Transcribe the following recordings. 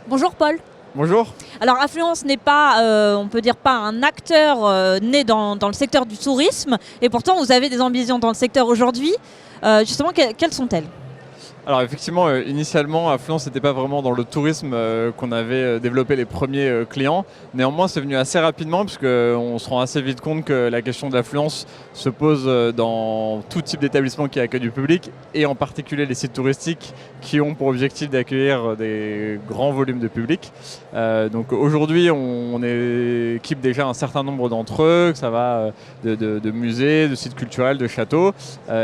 Bonjour Paul. Bonjour. Alors Affluence n'est pas, on peut dire pas un acteur né dans le secteur du tourisme, et pourtant vous avez des ambitions dans le secteur aujourd'hui. Justement, quelles sont-elles ? Alors effectivement, initialement, Affluence n'était pas vraiment dans le tourisme qu'on avait développé les premiers clients. Néanmoins, c'est venu assez rapidement puisqu'on se rend assez vite compte que la question de l'affluence se pose dans tout type d'établissement qui accueille du public et en particulier les sites touristiques qui ont pour objectif d'accueillir des grands volumes de public. Donc aujourd'hui, on équipe déjà un certain nombre d'entre eux, que ça va de musées, de sites culturels, de châteaux.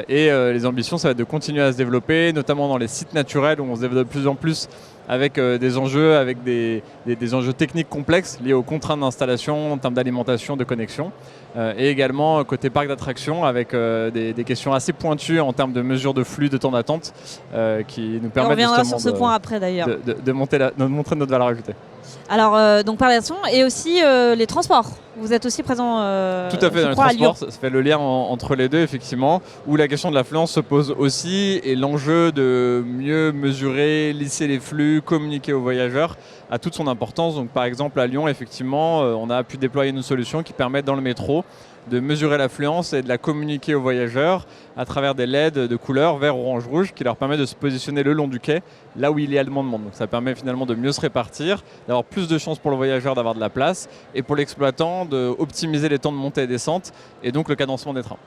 Et les ambitions, ça va être de continuer à se développer, notamment dans les sites naturels où on se développe de plus en plus avec des enjeux, avec des enjeux techniques complexes liés aux contraintes d'installation en termes d'alimentation, de connexion. Et également côté parc d'attractions avec des questions assez pointues en termes de mesure de flux, de temps d'attente qui nous permettent on reviendra sur ce point après d'ailleurs. De montrer notre valeur ajoutée. Alors, donc par l'action et aussi les transports. Vous êtes aussi présent tout à fait dans les transports, ça fait le lien entre les deux effectivement, où la question de l'affluence se pose aussi et l'enjeu de mieux mesurer, lisser les flux, communiquer aux voyageurs a toute son importance. Donc par exemple à Lyon, effectivement, on a pu déployer une solution qui permet dans le métro de mesurer l'affluence et de la communiquer aux voyageurs à travers des LED de couleur vert, orange, rouge qui leur permet de se positionner le long du quai, là où il y a le moins de monde. Donc ça permet finalement de mieux se répartir, d'avoir plus de chances pour le voyageur d'avoir de la place et pour l'exploitant d'optimiser les temps de montée et descente et donc le cadencement des trains.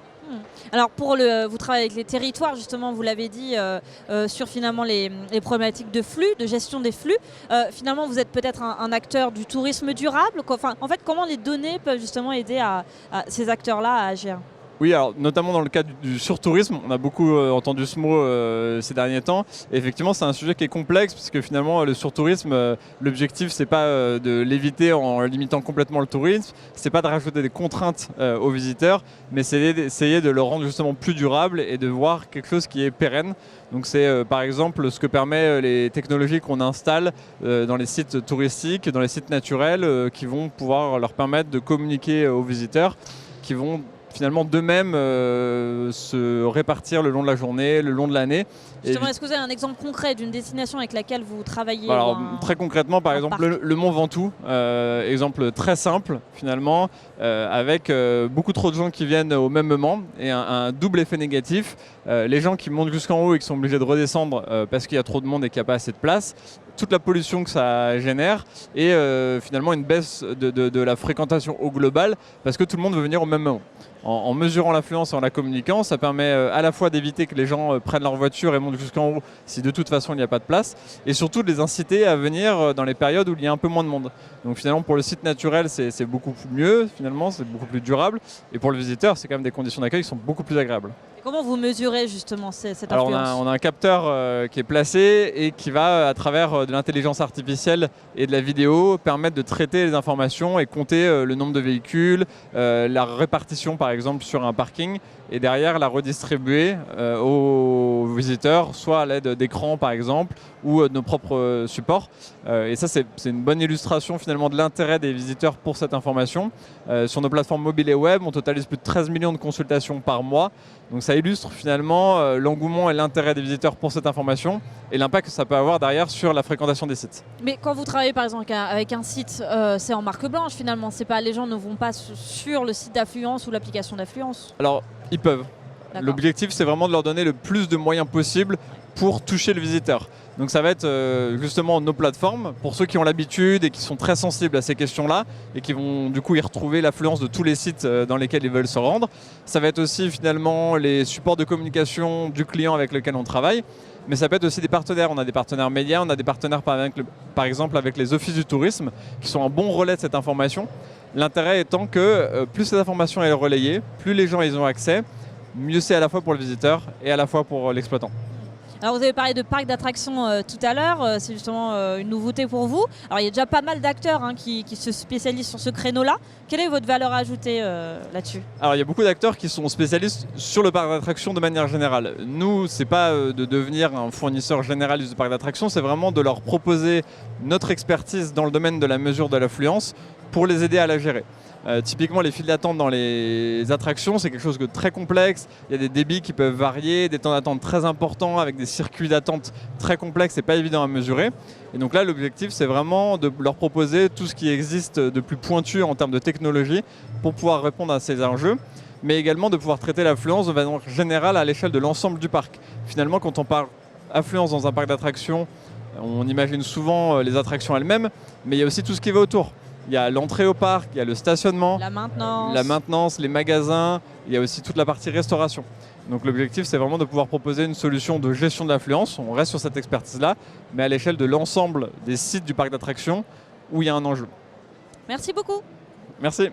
Alors vous travaillez avec les territoires justement, vous l'avez dit, sur finalement les problématiques de flux, de gestion des flux. Finalement vous êtes peut-être un acteur du tourisme durable. Enfin, en fait, comment les données peuvent justement aider à ces acteurs-là à agir ? Oui, alors notamment dans le cadre du surtourisme, on a beaucoup entendu ce mot ces derniers temps. Et effectivement, c'est un sujet qui est complexe puisque finalement le surtourisme, l'objectif c'est pas de l'éviter en limitant complètement le tourisme, c'est pas de rajouter des contraintes aux visiteurs, mais c'est d'essayer de le rendre justement plus durable et de voir quelque chose qui est pérenne. Donc c'est par exemple ce que permet les technologies qu'on installe dans les sites touristiques, dans les sites naturels, qui vont pouvoir leur permettre de communiquer aux visiteurs, qui vont finalement d'eux-mêmes se répartir le long de la journée, le long de l'année. Justement, est-ce que vous avez un exemple concret d'une destination avec laquelle vous travaillez ? Alors, très concrètement, par exemple, le Mont Ventoux, exemple très simple finalement, avec beaucoup trop de gens qui viennent au même moment et un double effet négatif. Les gens qui montent jusqu'en haut et qui sont obligés de redescendre parce qu'il y a trop de monde et qu'il n'y a pas assez de place, toute la pollution que ça génère et finalement une baisse de la fréquentation au global parce que tout le monde veut venir au même moment. En mesurant l'affluence et en la communiquant, ça permet à la fois d'éviter que les gens prennent leur voiture et montent jusqu'en haut si de toute façon il n'y a pas de place, et surtout de les inciter à venir dans les périodes où il y a un peu moins de monde. Donc finalement pour le site naturel c'est beaucoup mieux, finalement c'est beaucoup plus durable, et pour le visiteur c'est quand même des conditions d'accueil qui sont beaucoup plus agréables. Et comment vous mesurez justement cette influence ? Alors on a un capteur qui est placé et qui va à travers de l'intelligence artificielle et de la vidéo permettre de traiter les informations et compter le nombre de véhicules, la répartition par exemple sur un parking, et derrière la redistribuer aux visiteurs, soit à l'aide d'écrans par exemple, ou de nos propres supports. Et ça c'est une bonne illustration finalement de l'intérêt des visiteurs pour cette information. Sur nos plateformes mobiles et web, on totalise plus de 13 millions de consultations par mois. Donc ça illustre finalement l'engouement et l'intérêt des visiteurs pour cette information et l'impact que ça peut avoir derrière sur la fréquentation des sites. Mais quand vous travaillez par exemple avec un site, c'est en marque blanche finalement, c'est pas, les gens ne vont pas sur le site d'affluence ou l'application d'affluence ? Alors ils peuvent. L'objectif c'est vraiment de leur donner le plus de moyens possible pour toucher le visiteur. Donc ça va être justement nos plateformes, pour ceux qui ont l'habitude et qui sont très sensibles à ces questions-là et qui vont du coup y retrouver l'affluence de tous les sites dans lesquels ils veulent se rendre. Ça va être aussi finalement les supports de communication du client avec lequel on travaille, mais ça peut être aussi des partenaires. On a des partenaires médias, on a des partenaires par exemple avec les offices du tourisme qui sont un bon relais de cette information. L'intérêt étant que plus cette information est relayée, plus les gens y ont accès, mieux c'est à la fois pour le visiteur et à la fois pour l'exploitant. Alors vous avez parlé de parc d'attractions tout à l'heure, c'est justement une nouveauté pour vous. Alors il y a déjà pas mal d'acteurs qui se spécialisent sur ce créneau-là. Quelle est votre valeur ajoutée là-dessus ? Alors il y a beaucoup d'acteurs qui sont spécialistes sur le parc d'attractions de manière générale. Nous, c'est pas de devenir un fournisseur généraliste du parc d'attractions, c'est vraiment de leur proposer notre expertise dans le domaine de la mesure de l'affluence pour les aider à la gérer. Typiquement, les files d'attente dans les attractions, c'est quelque chose de très complexe. Il y a des débits qui peuvent varier, des temps d'attente très importants avec des circuits d'attente très complexes et pas évidents à mesurer. Et donc là, l'objectif, c'est vraiment de leur proposer tout ce qui existe de plus pointu en termes de technologie pour pouvoir répondre à ces enjeux, mais également de pouvoir traiter l'affluence de manière générale à l'échelle de l'ensemble du parc. Finalement, quand on parle affluence dans un parc d'attractions, on imagine souvent les attractions elles-mêmes, mais il y a aussi tout ce qui va autour. Il y a l'entrée au parc, il y a le stationnement, la maintenance, les magasins, il y a aussi toute la partie restauration. Donc l'objectif, c'est vraiment de pouvoir proposer une solution de gestion de l'affluence. On reste sur cette expertise-là, mais à l'échelle de l'ensemble des sites du parc d'attractions où il y a un enjeu. Merci beaucoup. Merci.